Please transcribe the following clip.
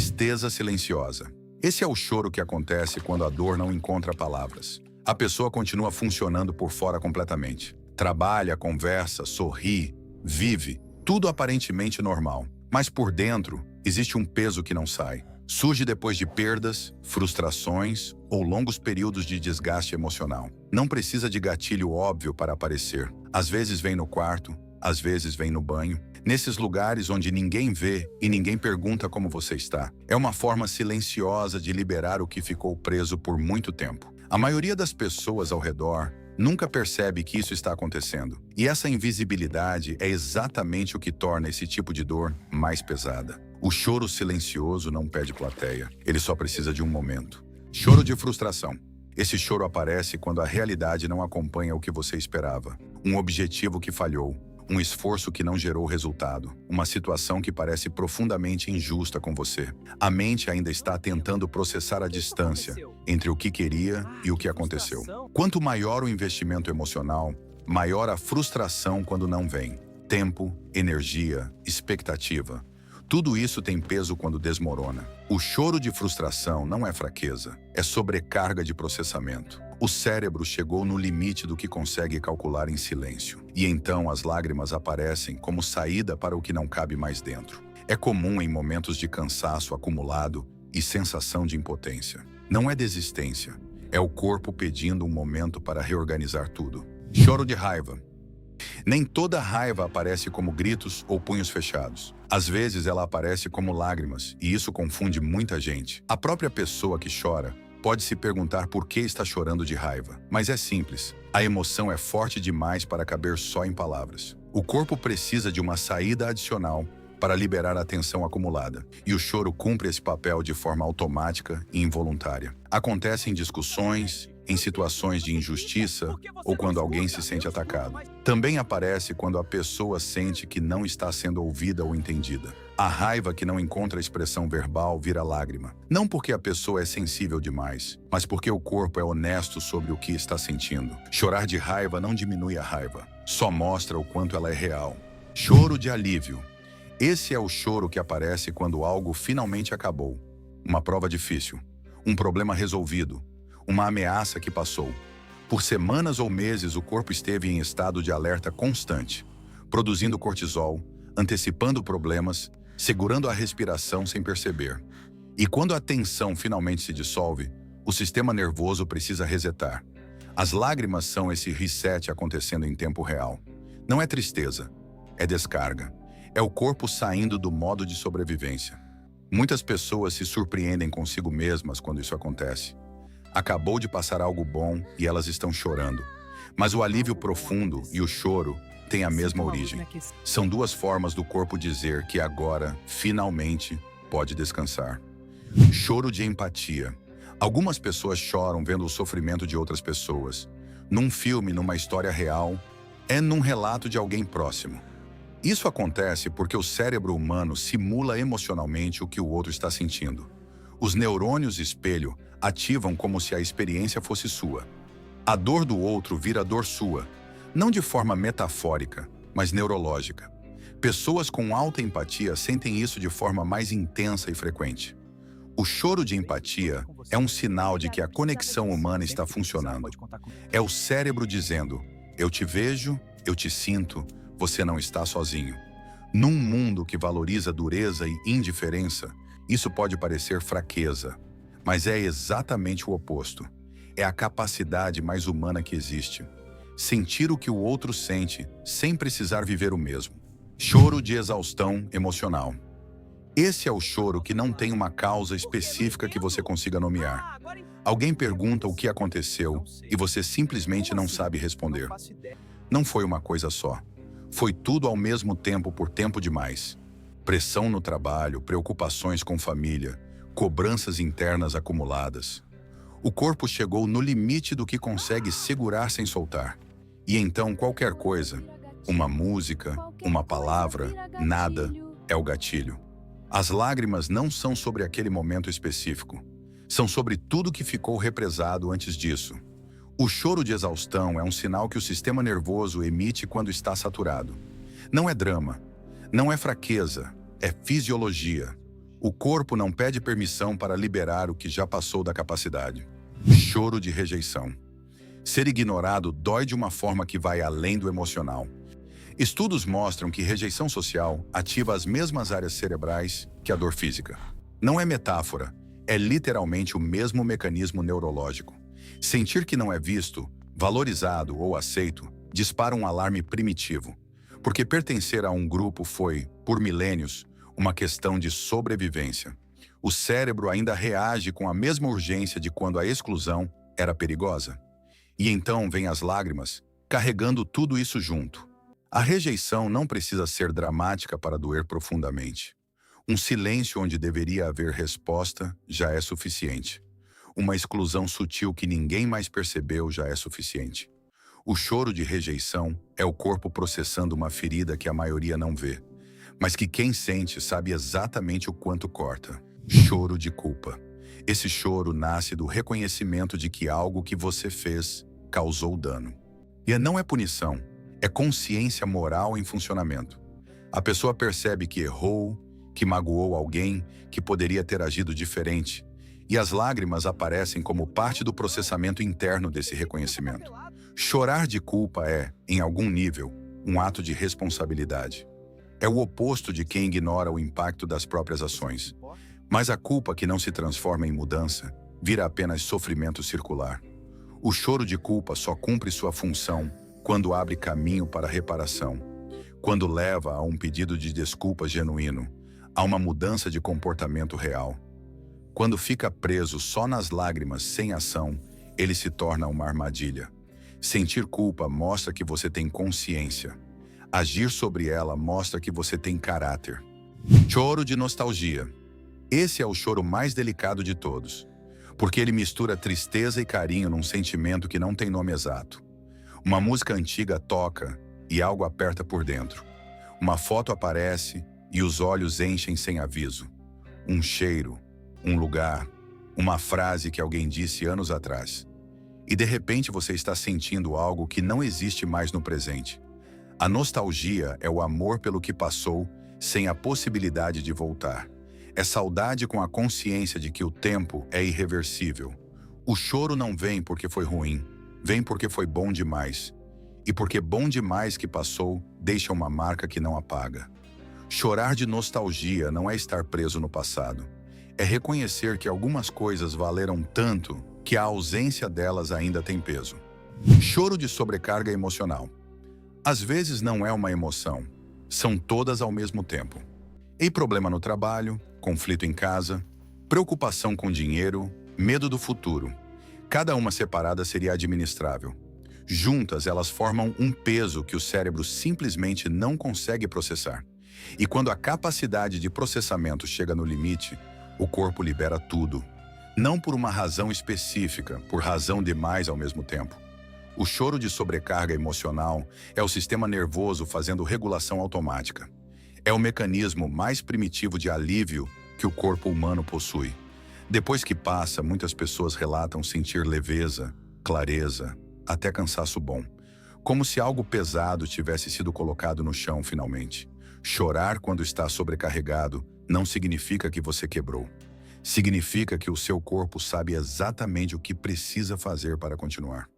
Tristeza silenciosa. Esse é o choro que acontece quando a dor não encontra palavras. A pessoa continua funcionando por fora completamente. Trabalha, conversa, sorri, vive, tudo aparentemente normal. Mas por dentro, existe um peso que não sai. Surge depois de perdas, frustrações ou longos períodos de desgaste emocional. Não precisa de gatilho óbvio para aparecer. Às vezes vem no quarto, às vezes vem no banho. Nesses lugares onde ninguém vê e ninguém pergunta como você está. É uma forma silenciosa de liberar o que ficou preso por muito tempo. A maioria das pessoas ao redor nunca percebe que isso está acontecendo. E essa invisibilidade é exatamente o que torna esse tipo de dor mais pesada. O choro silencioso não pede plateia, ele só precisa de um momento. Choro de frustração. Esse choro aparece quando a realidade não acompanha o que você esperava. Um objetivo que falhou, um esforço que não gerou resultado, uma situação que parece profundamente injusta com você. A mente ainda está tentando processar a distância entre o que queria e o que aconteceu. Quanto maior o investimento emocional, maior a frustração quando não vem. Tempo, energia, expectativa. Tudo isso tem peso quando desmorona. O choro de frustração não é fraqueza, é sobrecarga de processamento. O cérebro chegou no limite do que consegue calcular em silêncio. E então as lágrimas aparecem como saída para o que não cabe mais dentro. É comum em momentos de cansaço acumulado e sensação de impotência. Não é desistência, é o corpo pedindo um momento para reorganizar tudo. Choro de raiva. Nem toda raiva aparece como gritos ou punhos fechados. Às vezes ela aparece como lágrimas, e isso confunde muita gente. A própria pessoa que chora pode se perguntar por que está chorando de raiva. Mas é simples. A emoção é forte demais para caber só em palavras. O corpo precisa de uma saída adicional para liberar a tensão acumulada. E o choro cumpre esse papel de forma automática e involuntária. Acontece em discussões, em situações de injustiça ou quando alguém se sente atacado. Também aparece quando a pessoa sente que não está sendo ouvida ou entendida. A raiva que não encontra expressão verbal vira lágrima. Não porque a pessoa é sensível demais, mas porque o corpo é honesto sobre o que está sentindo. Chorar de raiva não diminui a raiva, só mostra o quanto ela é real. Choro de alívio. Esse é o choro que aparece quando algo finalmente acabou. Uma prova difícil, um problema resolvido, uma ameaça que passou. Por semanas ou meses, o corpo esteve em estado de alerta constante, produzindo cortisol, antecipando problemas, segurando a respiração sem perceber. E quando a tensão finalmente se dissolve, o sistema nervoso precisa resetar. As lágrimas são esse reset acontecendo em tempo real. Não é tristeza, é descarga. É o corpo saindo do modo de sobrevivência. Muitas pessoas se surpreendem consigo mesmas quando isso acontece. Acabou de passar algo bom e elas estão chorando. Mas o alívio profundo e o choro têm a mesma origem. São duas formas do corpo dizer que agora, finalmente, pode descansar. Choro de empatia. Algumas pessoas choram vendo o sofrimento de outras pessoas. Num filme, numa história real, num relato de alguém próximo. Isso acontece porque o cérebro humano simula emocionalmente o que o outro está sentindo. Os neurônios espelho ativam como se a experiência fosse sua. A dor do outro vira dor sua, não de forma metafórica, mas neurológica. Pessoas com alta empatia sentem isso de forma mais intensa e frequente. O choro de empatia é um sinal de que a conexão humana está funcionando. É o cérebro dizendo: eu te vejo, eu te sinto, você não está sozinho. Num mundo que valoriza dureza e indiferença, isso pode parecer fraqueza, mas é exatamente o oposto. É a capacidade mais humana que existe. Sentir o que o outro sente, sem precisar viver o mesmo. Choro de exaustão emocional. Esse é o choro que não tem uma causa específica que você consiga nomear. Alguém pergunta o que aconteceu e você simplesmente não sabe responder. Não foi uma coisa só. Foi tudo ao mesmo tempo por tempo demais. Pressão no trabalho, preocupações com família, cobranças internas acumuladas. O corpo chegou no limite do que consegue segurar sem soltar. E então qualquer coisa, uma música, uma palavra, nada, é o gatilho. As lágrimas não são sobre aquele momento específico. São sobre tudo que ficou represado antes disso. O choro de exaustão é um sinal que o sistema nervoso emite quando está saturado. Não é drama, não é fraqueza, é fisiologia. O corpo não pede permissão para liberar o que já passou da capacidade. Choro de rejeição. Ser ignorado dói de uma forma que vai além do emocional. Estudos mostram que rejeição social ativa as mesmas áreas cerebrais que a dor física. Não é metáfora, é literalmente o mesmo mecanismo neurológico. Sentir que não é visto, valorizado ou aceito dispara um alarme primitivo, porque pertencer a um grupo foi, por milênios, uma questão de sobrevivência. O cérebro ainda reage com a mesma urgência de quando a exclusão era perigosa. E então vêm as lágrimas, carregando tudo isso junto. A rejeição não precisa ser dramática para doer profundamente. Um silêncio onde deveria haver resposta já é suficiente. Uma exclusão sutil que ninguém mais percebeu já é suficiente. O choro de rejeição é o corpo processando uma ferida que a maioria não vê, mas que quem sente sabe exatamente o quanto corta. Choro de culpa. Esse choro nasce do reconhecimento de que algo que você fez causou dano. E não é punição, é consciência moral em funcionamento. A pessoa percebe que errou, que magoou alguém, que poderia ter agido diferente, e as lágrimas aparecem como parte do processamento interno desse reconhecimento. Chorar de culpa é, em algum nível, um ato de responsabilidade. É o oposto de quem ignora o impacto das próprias ações. Mas a culpa que não se transforma em mudança vira apenas sofrimento circular. O choro de culpa só cumpre sua função quando abre caminho para a reparação, quando leva a um pedido de desculpa genuíno, a uma mudança de comportamento real. Quando fica preso só nas lágrimas sem ação, ele se torna uma armadilha. Sentir culpa mostra que você tem consciência. Agir sobre ela mostra que você tem caráter. Choro de nostalgia. Esse é o choro mais delicado de todos, porque ele mistura tristeza e carinho num sentimento que não tem nome exato. Uma música antiga toca e algo aperta por dentro. Uma foto aparece e os olhos enchem sem aviso. Um cheiro, um lugar, uma frase que alguém disse anos atrás. E de repente você está sentindo algo que não existe mais no presente. A nostalgia é o amor pelo que passou, sem a possibilidade de voltar. É saudade com a consciência de que o tempo é irreversível. O choro não vem porque foi ruim, vem porque foi bom demais. E porque bom demais que passou deixa uma marca que não apaga. Chorar de nostalgia não é estar preso no passado. É reconhecer que algumas coisas valeram tanto que a ausência delas ainda tem peso. Choro de sobrecarga emocional. Às vezes não é uma emoção, são todas ao mesmo tempo. E problema no trabalho, conflito em casa, preocupação com dinheiro, medo do futuro. Cada uma separada seria administrável. Juntas, elas formam um peso que o cérebro simplesmente não consegue processar. E quando a capacidade de processamento chega no limite, o corpo libera tudo. Não por uma razão específica, por razão demais ao mesmo tempo. O choro de sobrecarga emocional é o sistema nervoso fazendo regulação automática. É o mecanismo mais primitivo de alívio que o corpo humano possui. Depois que passa, muitas pessoas relatam sentir leveza, clareza, até cansaço bom. Como se algo pesado tivesse sido colocado no chão finalmente. Chorar quando está sobrecarregado não significa que você quebrou. Significa que o seu corpo sabe exatamente o que precisa fazer para continuar.